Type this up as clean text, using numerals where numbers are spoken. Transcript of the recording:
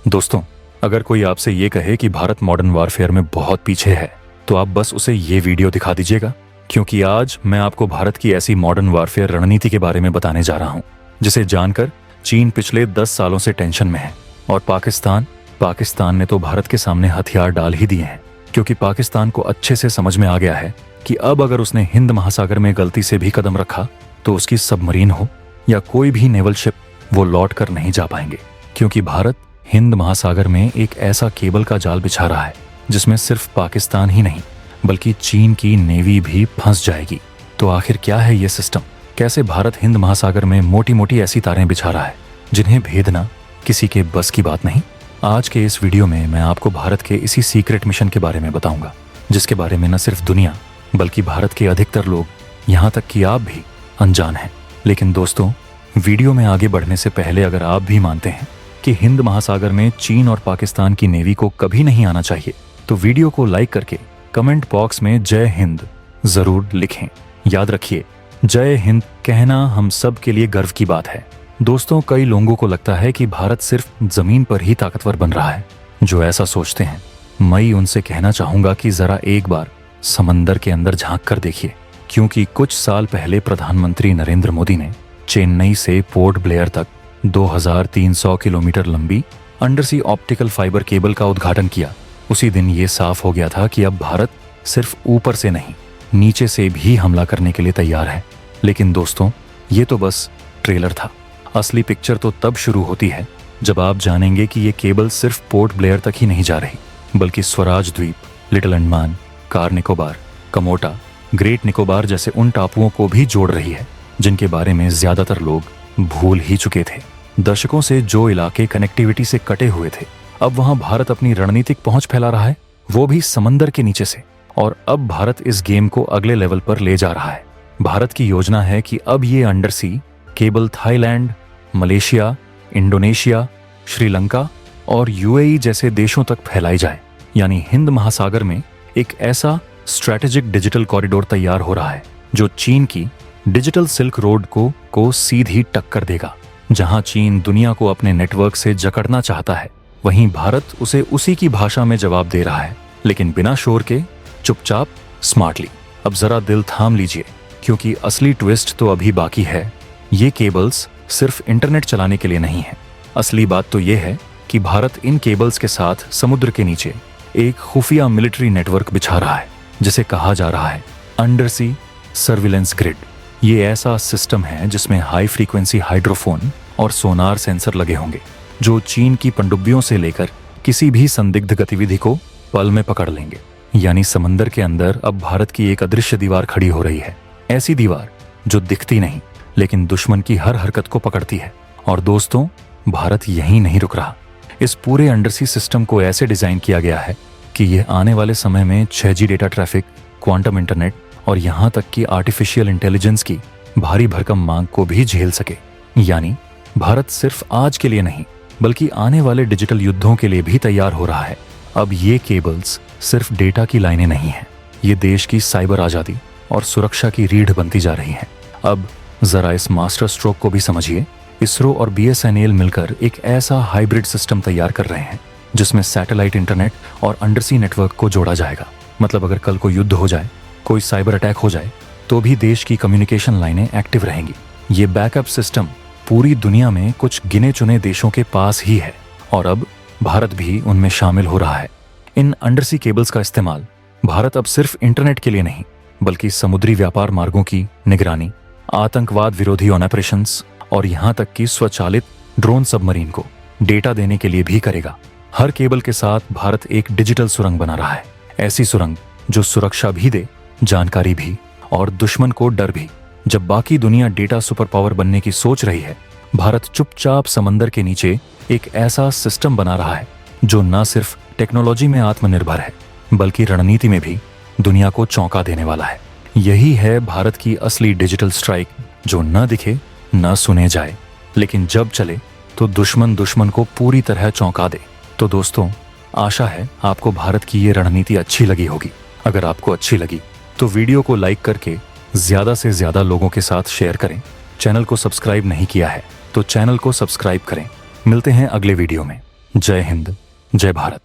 दोस्तों, अगर कोई आपसे ये कहे कि भारत मॉडर्न वारफेयर में बहुत पीछे है, तो आप बस उसे ये वीडियो दिखा दीजिएगा, क्योंकि आज मैं आपको भारत की ऐसी मॉडर्न वारफेयर रणनीति के बारे में बताने जा रहा हूँ जिसे जानकर चीन पिछले 10 सालों से टेंशन में है। और पाकिस्तान ने तो भारत के सामने हथियार डाल ही दिए हैं, क्योंकि पाकिस्तान को अच्छे से समझ में आ गया है कि अब अगर उसने हिंद महासागर में गलती से भी कदम रखा तो उसकी सबमरीन हो या कोई भी नेवल शिप, वो लौट कर नहीं जा पाएंगे, क्योंकि भारत हिंद महासागर में एक ऐसा केबल का जाल बिछा रहा है जिसमें सिर्फ पाकिस्तान ही नहीं बल्कि चीन की नेवी भी फंस जाएगी। तो आखिर क्या है ये सिस्टम? कैसे भारत हिंद महासागर में मोटी मोटी ऐसी तारें बिछा रहा है जिन्हें भेदना किसी के बस की बात नहीं? आज के इस वीडियो में मैं आपको भारत के इसी सीक्रेट मिशन के बारे में बताऊंगा, जिसके बारे में न सिर्फ दुनिया बल्कि भारत के अधिकतर लोग, यहाँ तक कि आप भी अनजान हैं। लेकिन दोस्तों, वीडियो में आगे बढ़ने से पहले अगर आप भी मानते हैं कि हिंद महासागर में चीन और पाकिस्तान की नेवी को कभी नहीं आना चाहिए, तो वीडियो को लाइक करके कमेंट बॉक्स में जय हिंद जरूर लिखें। याद रखिए, जय हिंद कहना हम सब के लिए गर्व की बात है। दोस्तों, कई लोगों को लगता है कि भारत सिर्फ जमीन पर ही ताकतवर बन रहा है। जो ऐसा सोचते हैं, मैं उनसे कहना चाहूंगा कि जरा एक बार समंदर के अंदर झांक कर देखिए, क्योंकि कुछ साल पहले प्रधानमंत्री नरेंद्र मोदी ने चेन्नई से पोर्ट ब्लेयर तक 2300 किलोमीटर लंबी अंडरसी ऑप्टिकल फाइबर केबल का उद्घाटन किया। उसी दिन ये साफ हो गया था कि अब भारत सिर्फ ऊपर से नहीं, नीचे से भी हमला करने के लिए तैयार है। लेकिन दोस्तों, ये तो बस ट्रेलर था। असली पिक्चर तो तब शुरू होती है जब आप जानेंगे कि ये केबल सिर्फ पोर्ट ब्लेयर तक ही नहीं जा रही, बल्कि स्वराज द्वीप, लिटिल अंडमान, कार निकोबार, कमोटा, ग्रेट निकोबार जैसे उन टापुओं को भी जोड़ रही है जिनके बारे में ज्यादातर लोग भूल ही चुके थे। दशकों से जो इलाके कनेक्टिविटी से कटे हुए थे, अब वहां भारत अपनी रणनीतिक पहुंच फैला रहा है, वो भी समंदर के नीचे से। और अब भारत इस गेम को अगले लेवल पर ले जा रहा है। भारत की योजना है कि अब ये undersea cable Thailand, Malaysia, Indonesia, Sri Lanka और यूएई जैसे देशों तक फैलाई जाए। यानी हिंद महासागर में एक ऐसा स्ट्रैटेजिक डिजिटल कॉरिडोर तैयार हो रहा है जो चीन की डिजिटल सिल्क रोड को सीधी टक्कर देगा। जहां चीन दुनिया को अपने नेटवर्क से जकड़ना चाहता है, वहीं भारत उसे उसी की भाषा में जवाब दे रहा है, लेकिन बिना शोर के, चुपचाप, स्मार्टली। अब जरा दिल थाम लीजिए, क्योंकि असली ट्विस्ट तो अभी बाकी है। ये केबल्स सिर्फ इंटरनेट चलाने के लिए नहीं है। असली बात तो ये है कि भारत इन केबल्स के साथ समुद्र के नीचे एक खुफिया मिलिट्री नेटवर्क बिछा रहा है, जिसे कहा जा रहा है अंडरसी सर्विलेंस ग्रिड। ये ऐसा सिस्टम है जिसमें हाई फ्रीक्वेंसी हाइड्रोफोन और सोनार सेंसर लगे होंगे, जो चीन की पनडुब्बियों से लेकर किसी भी संदिग्ध गतिविधि को पल में पकड़ लेंगे। यानी समंदर के अंदर अब भारत की एक अदृश्य दीवार खड़ी हो रही है। ऐसी दीवार जो दिखती नहीं, लेकिन दुश्मन की हर हरकत को पकड़ती है। और दोस्तों, भारत यहीं नहीं रुक रहा। इस पूरे अंडरसी सिस्टम को ऐसे डिजाइन किया गया है कि यह आने वाले समय में 6G data traffic, quantum internet और यहाँ तक कि आर्टिफिशियल इंटेलिजेंस की भारी भरकम मांग को भी झेल सके। यानी भारत सिर्फ आज के लिए नहीं, बल्कि आने वाले डिजिटल युद्धों के लिए भी तैयार हो रहा है। अब ये केबल्स सिर्फ डेटा की लाइनें नहीं हैं, ये देश की साइबर आज़ादी और सुरक्षा की रीढ़ बनती जा रही हैं। अब जरा इस मास्टर स्ट्रोक को भी समझिए। इसरो और BSNL मिलकर एक ऐसा हाइब्रिड सिस्टम तैयार कर रहे हैं जिसमें सैटेलाइट इंटरनेट और अंडरसी नेटवर्क को जोड़ा जाएगा। मतलब अगर कल को युद्ध हो जाए, कोई साइबर अटैक हो जाए, तो भी देश की कम्युनिकेशन लाइनें एक्टिव रहेंगी। ये बैकअप सिस्टम पूरी दुनिया में कुछ गिने चुने देशों के पास ही है, और अब भारत भी उनमें शामिल हो रहा है। इन अंडरसी केबल्स का इस्तेमाल भारत अब सिर्फ इंटरनेट के लिए नहीं, बल्कि समुद्री व्यापार मार्गों की निगरानी, आतंकवाद विरोधी ऑपरेशंस और यहाँ तक कि स्वचालित ड्रोन सबमरीन को डेटा देने के लिए भी करेगा। हर केबल के साथ भारत एक डिजिटल सुरंग बना रहा है। ऐसी सुरंग जो सुरक्षा भी दे, जानकारी भी, और दुश्मन को डर भी। जब बाकी दुनिया डेटा सुपर पावर बनने की सोच रही है, भारत चुपचाप समंदर के नीचे एक ऐसा सिस्टम बना रहा है जो न सिर्फ टेक्नोलॉजी में आत्मनिर्भर है, बल्कि रणनीति में भी दुनिया को चौंका देने वाला है। यही है भारत की असली डिजिटल स्ट्राइक, जो न दिखे, न सुने जाए, लेकिन जब चले तो दुश्मन को पूरी तरह चौंका दे। तो दोस्तों, आशा है आपको भारत की ये रणनीति अच्छी लगी होगी। अगर आपको अच्छी लगी तो वीडियो को लाइक करके ज्यादा से ज्यादा लोगों के साथ शेयर करें। चैनल को सब्सक्राइब नहीं किया है तो चैनल को सब्सक्राइब करें। मिलते हैं अगले वीडियो में। जय हिंद, जय भारत।